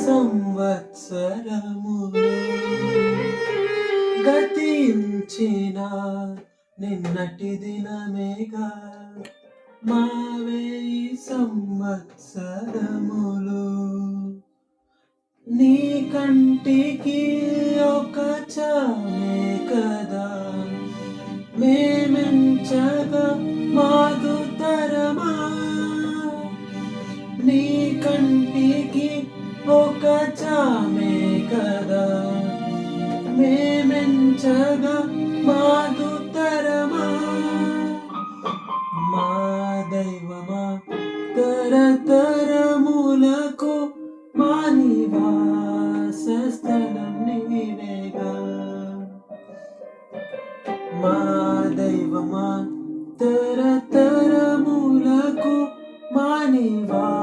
సంవత్సరములు గతించిన నిన్నటి దినమేగా మా 1000 సంవత్సరములు. నీ కంటికి ఒక చామే కదా మేమెంచగా మాధుతరమా. నీ కంటికి ఒక చామే కదా మేమెంచగా మాధుతరమా. మా దైవమా తరతరములకు మా నివాస స్థలం నీవేగా. మా దైవమా తరతరములకు మా నివాస